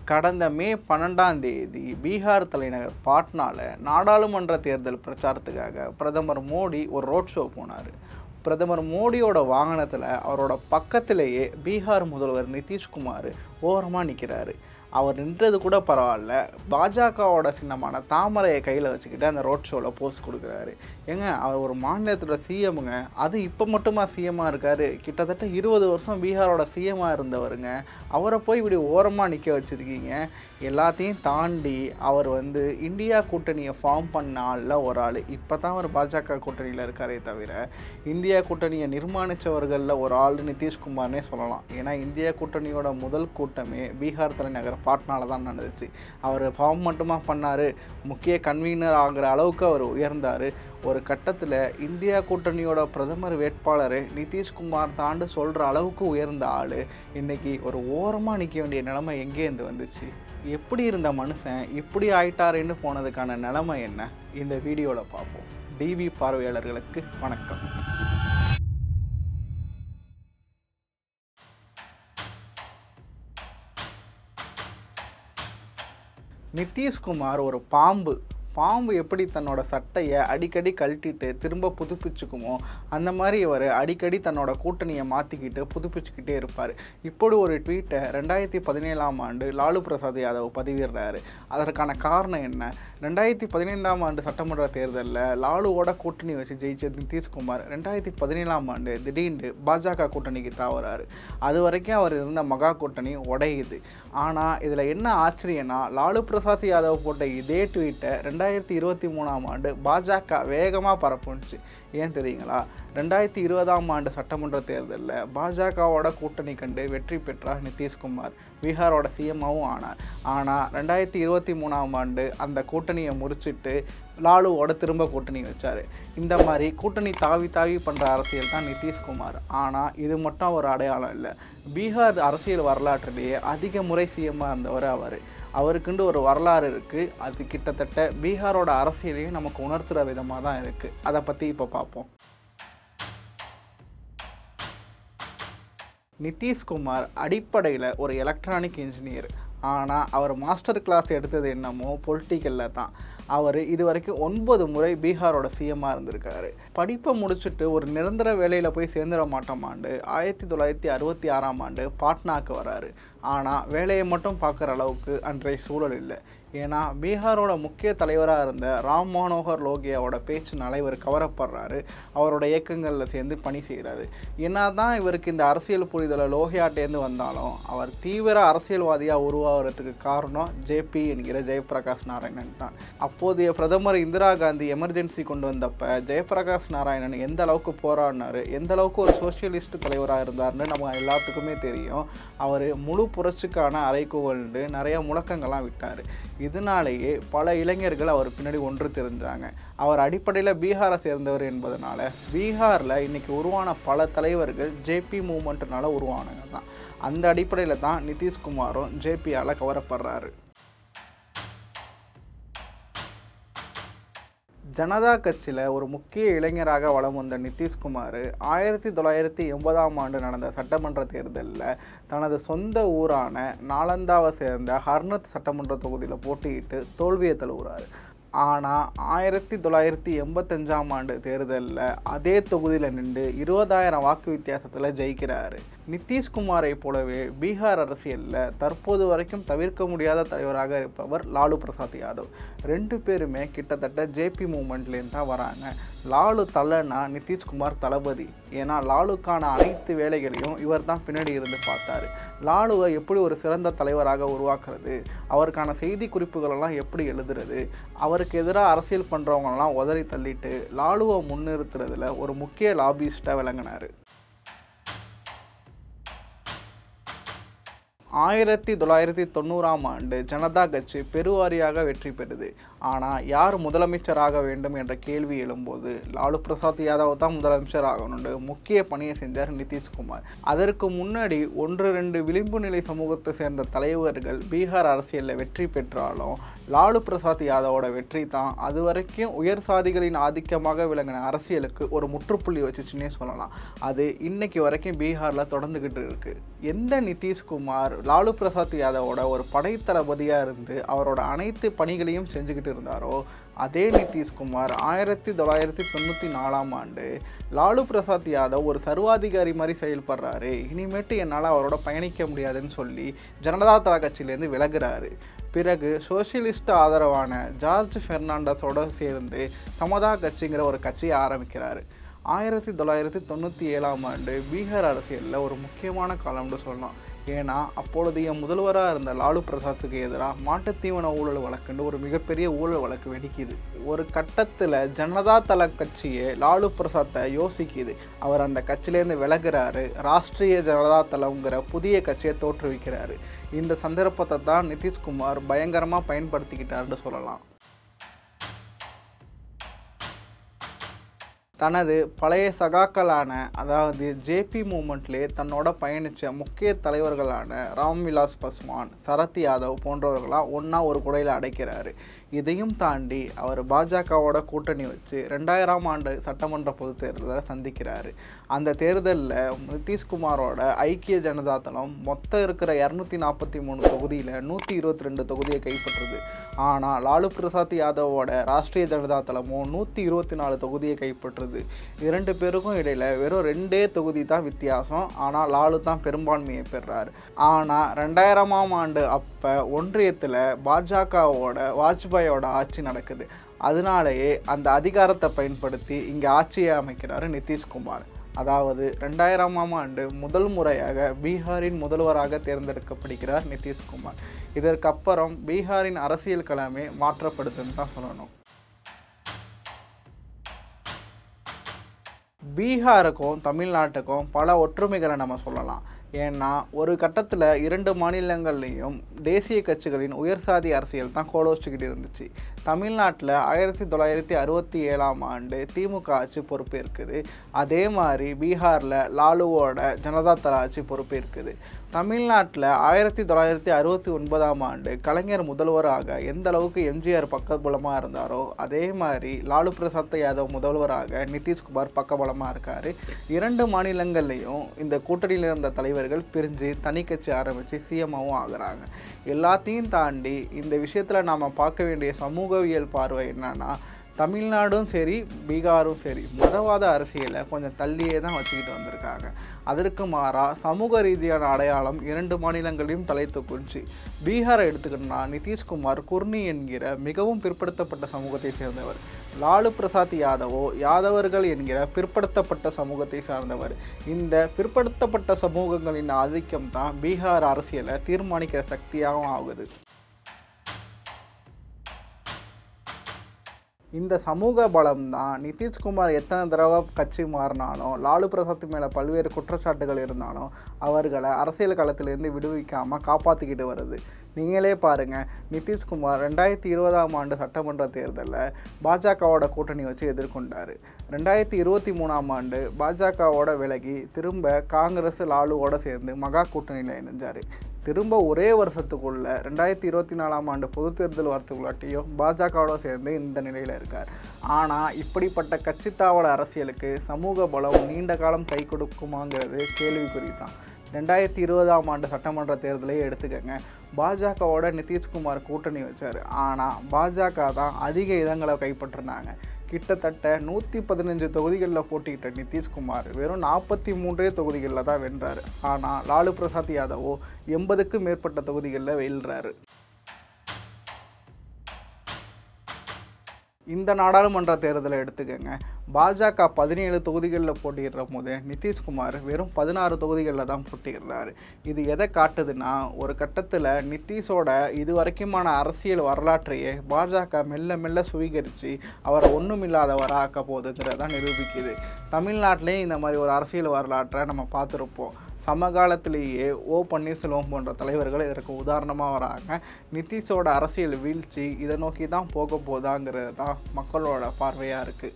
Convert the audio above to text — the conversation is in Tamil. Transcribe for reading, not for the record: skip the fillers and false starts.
கடந்த மே 12ஆம் தேதி பீகார் தலைநகர் பாட்னாவில் நாடாளுமன்ற தேர்தல் பிரச்சாரத்துக்காக பிரதமர் மோடி ஒரு ரோட் ஷோ போனார். பிரதமர் மோடியோட வாகனத்தில் அவரோட பக்கத்திலேயே பீகார் முதல்வர் நிதிஷ்குமார் ஓரமாக நிற்கிறாரு. அவர் நின்றது கூட பரவாயில்ல, பாஜகவோட சின்னமான தாமரையை கையில் வச்சுக்கிட்டு அந்த ரோட் ஷோவில் போஸ்ட் கொடுக்குறாரு. ஏங்க, அவர் ஒரு மாநிலத்தோட சிஎம்முங்க. அது இப்போ மட்டுமா சிஎம்மாக இருக்கார்? கிட்டத்தட்ட 20 வருஷம் பீகாரோட சிஎம்மாக இருந்தவருங்க. அவரை போய் இப்படி ஓரமாக நிற்க வச்சுருக்கீங்க. எல்லாத்தையும் தாண்டி அவர் இந்தியா கூட்டணியை ஃபார்ம் பண்ண ஆளில் ஒரு ஆள். இப்போ தான் அவர் பாஜக கூட்டணியில் இருக்காரே தவிர இந்தியா கூட்டணியை நிர்மாணித்தவர்களில் ஒரு ஆள் நிதிஷ்குமார்னே சொல்லலாம். ஏன்னா இந்தியா கூட்டணியோட முதல் கூட்டமே பீகார் தலைநகர் பாட்னாவில் தான் நடந்துச்சு. அவர் ஃபார்ம் மட்டுமா பண்ணார், முக்கிய கன்வீனர் ஆகிற அளவுக்கு அவர் உயர்ந்தார். ஒரு கட்டத்தில் இந்தியா கூட்டணியோட பிரதமர் வேட்பாளர் நிதிஷ்குமார் தாண்டு சொல்கிற அளவுக்கு உயர்ந்த ஆள் இன்றைக்கி ஒரு ஓரமாக நிற்க வேண்டிய நிலைமை எங்கேருந்து வந்துச்சு? எப்படி இருந்த மனுஷன் இப்படி ஆயிட்டாருன்னு போனதுக்கான நிலைமை என்ன? இந்த வீடியோவில் பார்ப்போம். டிவி பார்வையாளர்களுக்கு வணக்கம். நிதிஷ்குமார் ஒரு பாம்பு எப்படி தன்னோட சட்டையை அடிக்கடி கழட்டிட்டு திரும்ப புதுப்பிச்சுக்குமோ அந்த மாதிரி இவர் அடிக்கடி தன்னோட கூட்டணியை மாற்றிக்கிட்டு புதுப்பிச்சுக்கிட்டே இருப்பார். இப்படி ஒரு ட்வீட்டை 2017ஆம் ஆண்டு லாலு பிரசாத் யாதவ் பதிவிடுறாரு. அதற்கான காரணம் என்ன? 2015ஆம் ஆண்டு சட்டமன்ற தேர்தலில் லாலுவோட கூட்டணி வச்சு ஜெயிச்ச நிதிஷ்குமார் 2017ஆம் ஆண்டு திடீர்னு பாஜக கூட்டணிக்கு தாவறாரு. அது வரைக்கும் அவர் இருந்த மகா கூட்டணி உடையுது. ஆனால் இதில் என்ன ஆச்சரியன்னா, லாலு பிரசாத் யாதவ் போட்ட இதே ட்வீட்டை 2023ஆம் ஆண்டு பாஜக வேகமாக பரப்புனுச்சு. ஏன் தெரியுங்களா? 2020ஆம் ஆண்டு சட்டமன்ற தேர்தலில் பாஜகவோட கூட்டணி கண்டு வெற்றி பெற்றார் நிதிஷ்குமார். பீகாரோட சிஎம்மாவும் ஆனார். ஆனால் 2023ஆம் ஆண்டு அந்த கூட்டணியை முறிச்சிட்டு லாலுவோட திரும்ப கூட்டணி வச்சார். இந்த மாதிரி கூட்டணி தாவி பண்ணுற அரசியல் தான் நிதிஷ்குமார். ஆனால் இது மட்டும் ஒரு அடையாளம் இல்லை. பீகார் அரசியல் வரலாற்றிலேயே அதிக முறை சிஎம்மாக இருந்தவர் அவர். அவருக்குண்டு ஒரு வரலாறு இருக்குது. அது கிட்டத்தட்ட பீகாரோட அரசியலையும் நமக்கு உணர்த்துகிற விதமாக தான் இருக்குது. அதை பற்றி இப்போ பார்ப்போம். நிதிஷ்குமார் அடிப்படையில் ஒரு எலக்ட்ரானிக் இன்ஜினியர். ஆனால் அவர் மாஸ்டர் கிளாஸ் எடுத்தது என்னமோ பொலிட்டிக்கலில் தான். அவர் இது வரைக்கும் 9 முறை பீகாரோட சிஎம்மாக இருந்திருக்காரு. படிப்பை முடிச்சுட்டு ஒரு நிரந்தர வேலையில் போய் சேர்ந்துட மாட்டோமாண்டு 1966ஆம் ஆண்டு பாட்னாவுக்கு வராரு. ஆனால் வேலையை மட்டும் பார்க்குற அளவுக்கு அன்றைய சூழல் இல்லை. ஏன்னா பீகாரோட முக்கிய தலைவராக இருந்த ராம் மனோகர் லோகியாவோட பேச்சுனால இவர் கவரப்படுறாரு. அவரோட இயக்கங்களில் சேர்ந்து பணி செய்கிறாரு. என்ன தான் இவருக்கு இந்த அரசியல் புரிதலை லோகியாட்டேருந்து வந்தாலும் அவர் தீவிர அரசியல்வாதியாக உருவாகிறதுக்கு காரணம் ஜேபி என்கிற ஜெயபிரகாஷ் நாராயணன் தான். அப்போதைய பிரதமர் இந்திரா காந்தி எமர்ஜென்சி கொண்டு வந்தப்போ ஜெயபிரகாஷ் நாராயணன் எந்த அளவுக்கு போராடினார், எந்த அளவுக்கு ஒரு சோசியலிஸ்ட் தலைவராக இருந்தார்னு நம்ம எல்லாத்துக்குமே தெரியும். அவர் முழு புரட்சிக்கான அறைகூவல்னு நிறைய முழக்கங்கள்லாம் விட்டார். இதனாலேயே பல இளைஞர்கள் அவர் பின்னாடி ஒன்று தெரிஞ்சாங்க. அவர் அடிப்படையில் பீகாரை சேர்ந்தவர் என்பதனால பீகாரில் இன்றைக்கி உருவான பல தலைவர்கள் ஜேபி மூமெண்ட்னால உருவானவங்க தான். அந்த அடிப்படையில் தான் நிதிஷ்குமாரும் ஜேபியால் கவரப்படுறாரு. ஜனதா கட்சியில் ஒரு முக்கிய இளைஞராக வலம் வந்த நிதிஷ்குமார் 1980ஆம் ஆண்டு நடந்த சட்டமன்ற தேர்தலில் தனது சொந்த ஊரான நாலந்தாவை சேர்ந்த ஹர்னத் சட்டமன்ற தொகுதியில் போட்டியிட்டு தோல்வியை தழுவுறாரு. ஆனால் 1985ஆம் ஆண்டு தேர்தலில் அதே தொகுதியில் நின்று 20,000 வாக்கு வித்தியாசத்தில் ஜெயிக்கிறாரு. நிதிஷ்குமாரை போலவே பீகார் அரசியலில் தற்போது வரைக்கும் தவிர்க்க முடியாத தலைவராக இருப்பவர் லாலு பிரசாத் யாதவ். 2 பேருமே கிட்டத்தட்ட ஜேபி மூமெண்ட்லேருந்து தான் வராங்க. லாலு தலைனா நிதிஷ்குமார் தளபதி. ஏன்னா லாலுக்கான அனைத்து வேலைகளையும் இவர் தான் பின்னாடி இருந்து பார்த்தாரு. லாலுவை எப்படி ஒரு சிறந்த தலைவராக உருவாக்குறது, அவருக்கான செய்தி குறிப்புகளெல்லாம் எப்படி எழுதுறது, அவருக்கு எதிராக அரசியல் பண்ணுறவங்களெல்லாம் உதறி தள்ளிட்டு லாலுவை முன்னிறுத்துறதுல ஒரு முக்கிய லாபிஸ்டாக விளங்கினார். 1990ஆம் ஆண்டு ஜனதா கட்சி பெருவாரியாக வெற்றி பெறுது. ஆனால் யார் முதலமைச்சராக வேண்டும் என்ற கேள்வி எழும்போது லாலு பிரசாத் யாதவ் தான் முதலமைச்சர் ஆகணும்னு முக்கிய பணியை செஞ்சார் நிதிஷ்குமார். அதற்கு முன்னாடி 1-2 விளிம்பு நிலை சமூகத்தை சேர்ந்த தலைவர்கள் பீகார் அரசியலில் வெற்றி பெற்றாலும் லாலு பிரசாத் யாதவோட வெற்றி தான் அது வரைக்கும் உயர் சாதிகளின் ஆதிக்கமாக விளங்கின அரசியலுக்கு ஒரு முற்றுப்புள்ளி வச்சுச்சுன்னே சொல்லலாம். அது இன்னைக்கு வரைக்கும் பீகாரில் தொடர்ந்துக்கிட்டு இருக்குது. எந்த நிதிஷ்குமார் லாலு பிரசாத் யாதவோட ஒரு படைத்தளபதியாக இருந்து அவரோட அனைத்து பணிகளையும் செஞ்சுக்கிட்டு இருந்தாரோ அதே நிதிஷ்குமார் 1994ஆம் ஆண்டு லாலு பிரசாத் யாதவ் ஒரு சர்வாதிகாரி மாதிரி செயல்படுறாரு, இனிமேட்டு என்னால் அவரோட பயணிக்க முடியாதுன்னு சொல்லி ஜனதா தள கட்சியிலேருந்து விலகுறாரு. பிறகு சோசியலிஸ்ட் ஆதரவான ஜார்ஜ் பெர்னாண்டஸோடு சேர்ந்து சமதா கட்சிங்கிற ஒரு கட்சியை ஆரம்பிக்கிறாரு. 1997ஆம் ஆண்டு பீகார் அரசியலில் ஒரு முக்கியமான காலம்னு சொல்லலாம். ஏன்னா அப்பொழுதைய முதல்வராக இருந்த லாலு பிரசாத்துக்கு எதிராக மாட்டுத்தீவன ஊழல் வழக்குன்னு ஒரு மிகப்பெரிய ஊழல் வழக்கு வெடிக்குது. ஒரு கட்டத்தில் ஜனதா தள கட்சியே லாலு பிரசாத்தை யோசிக்குது. அவர் அந்த கட்சியிலேருந்து விலகுறாரு, ராஷ்ட்ரிய ஜனதா தளங்கிற புதிய கட்சியை தோற்றுவிக்கிறாரு. இந்த சந்தர்ப்பத்தை தான் நிதிஷ்குமார் பயங்கரமாக பயன்படுத்திக்கிட்டாருன்னு சொல்லலாம். தனது பழைய சகாக்களான அதாவது ஜேபி மூமெண்ட்லேயே தன்னோட பயணித்த முக்கிய தலைவர்களான ராம்விலாஸ் பாஸ்வான், சரத் யாதவ் போன்றவர்களாம் ஒன்றா ஒரு குடையில் அடைக்கிறாரு. இதையும் தாண்டி அவர் பாஜகவோட கூட்டணி வச்சு 2000ஆம் ஆண்டு சட்டமன்ற பொதுத் தேர்தலை சந்திக்கிறாரு. அந்த தேர்தலில் நிதிஷ்குமாரோட ஐக்கிய ஜனதா தளம் மொத்தம் இருக்கிற 243 தொகுதியில் 122 தொகுதியை கைப்பற்றுது. ஆனால் லாலு பிரசாத் யாதவோட ராஷ்ட்ரிய ஜனதா தளமோ 124 தொகுதியை கைப்பற்றுது. இரண்டு பேருக்கும் இடையில் வெறும் 2 தொகுதி தான் வித்தியாசம். ஆனால் லாலு தான் பெரும்பான்மையை பெறாரு. ஆனால் 2000ஆம் ஆண்டு அப்போ ஒன்றியத்தில் பாஜகவோட வாஜ்பாயோட ஆட்சி நடக்குது. அதனாலேயே அந்த அதிகாரத்தை பயன்படுத்தி இங்கே ஆட்சியை அமைக்கிறாரு நிதிஷ்குமார். அதாவது 2000ஆம் ஆண்டு முதல் முறையாக பீகாரின் முதல்வராக தேர்ந்தெடுக்கப்படுகிறார் நிதிஷ்குமார். இதற்கப்புறம் பீகாரின் அரசியல் களமே மாற்றப்படுதுன்னு தான் சொல்லணும். பீகாருக்கும் தமிழ்நாட்டுக்கும் பல ஒற்றுமைகளை நம்ம சொல்லலாம். ஏன்னா ஒரு கட்டத்தில் 2 மாநிலங்கள்லேயும் தேசிய கட்சிகளின் உயர்சாதி அரசியல் தான் கோலோச்சிக்கிட்டு இருந்துச்சு. தமிழ்நாட்டில் 1967ஆம் ஆண்டு திமுக ஆட்சி பொறுப்பேற்குது. அதே மாதிரி பீகாரில் லாலுவோட ஜனதா தள ஆட்சி பொறுப்பேற்குது. தமிழ்நாட்டில் 1969ஆம் ஆண்டு கலைஞர் முதல்வராக எந்த அளவுக்கு எம்ஜிஆர் பக்கபலமாக இருந்தாரோ அதே மாதிரி லாலு பிரசாத் யாதவ் முதல்வராக நிதிஷ்குமார் பக்கபலமாக இருக்கார். 2 மாநிலங்கள்லேயும் இந்த கூட்டணியில் இருந்த தலைவர்கள் பிரிஞ்சு தனி கட்சி ஆரம்பித்து சிஎம்மாவும் ஆகுறாங்க. எல்லாத்தையும் தாண்டி இந்த விஷயத்தில் நாம் பார்க்க வேண்டிய சமூகவியல் பார்வை என்னன்னா, தமிழ்நாடும் சரி பீகாரும் சரி மதவாத அரசியலை கொஞ்சம் தள்ளியே தான் வச்சுக்கிட்டு வந்திருக்காங்க. அதற்கு மாறாக சமூக ரீதியான அடையாளம் 2 மாநிலங்களையும் தலை தூக்குச்சு. பீகாரை எடுத்துக்கிட்டோம்னா நிதிஷ்குமார் குர்னி என்கிற மிகவும் பிற்படுத்தப்பட்ட சமூகத்தை சேர்ந்தவர். லாலு பிரசாத் யாதவோ யாதவர்கள் என்கிற பிற்படுத்தப்பட்ட சமூகத்தை சார்ந்தவர். இந்த பிற்படுத்தப்பட்ட சமூகங்களின் ஆதிக்கம் தான் பீகார் அரசியலை தீர்மானிக்கிற சக்தியாகவும் ஆகுது. இந்த சமூக பலம் தான் நிதிஷ்குமார் எத்தனை தடவை கட்சி மாறினாலும் லாலு பிரசாத் மேலே பல்வேறு குற்றச்சாட்டுகள் இருந்தாலும் அவர்களை அரசியல் களத்திலேருந்து விடுவிக்காமல் காப்பாற்றிக்கிட்டு வருது. நீங்களே பாருங்கள், நிதிஷ்குமார் 2020ஆம் ஆண்டு சட்டமன்ற தேர்தலில் பாஜகவோட கூட்டணி வச்சு எதிர்கொண்டார். 2023ஆம் ஆண்டு பாஜகவோட விலகி திரும்ப காங்கிரஸ் லாலுவோட சேர்ந்து மகா கூட்டணியில் இணைஞ்சார். திரும்ப ஒரே வருஷத்துக்குள்ள 2024ஆம் ஆண்டு பொது தேர்தல் வரத்துக்குள்ளாட்டியும் பாஜகவோட சேர்ந்து இந்த நிலையில் இருக்கார். ஆனால் இப்படிப்பட்ட கட்சித்தாவல அரசியலுக்கு சமூக பலம் நீண்ட காலம் கை கொடுக்குமாங்கிறது கேள்விக்குறி தான். 2020ஆம் ஆண்டு சட்டமன்ற தேர்தலை எடுத்துக்கங்க. பாஜகவோட நிதிஷ்குமார் கூட்டணி வச்சார். ஆனால் பாஜக தான் அதிக இடங்களை கைப்பற்றினாங்க. கிட்டத்தட்ட 115 தொகுதிகளில் போட்டிக்கிட்ட நிதிஷ்குமார் வெறும் 43 தொகுதிகளில் தான் வென்றார். ஆனால் லாலு பிரசாத் யாதவோ 80க்கும் மேற்பட்ட தொகுதிகளில் வெல்றாரு. இந்த நாடாளுமன்ற தேர்தலை எடுத்துக்கங்க. பாஜக 17 தொகுதிகளில் போட்டியிடுற போது நிதிஷ்குமார் வெறும் 16 தொகுதிகளில் தான் போட்டியிடுறாரு. இது எதை காட்டுதுன்னா, ஒரு கட்டத்தில் நிதிஷோட இது வரைக்குமான அரசியல் வரலாற்றையே பாஜக மெல்ல மெல்ல சுவீகரித்து அவரை ஒன்றுமில்லாதவராக ஆக்க போகுதுங்கிறதான் நிரூபிக்குது. தமிழ்நாட்டிலேயும் இந்த மாதிரி ஒரு அரசியல் வரலாற்றை நம்ம பார்த்துருப்போம். சமகாலத்திலேயே பன்னீர்செல்வம் போன்ற தலைவர்கள் இதற்கு உதாரணமாக வராங்க. நிதிஷோட அரசியல் வீழ்ச்சி இதை நோக்கி தான் போக போதாங்கிறது தான் மக்களோட பார்வையாக இருக்குது.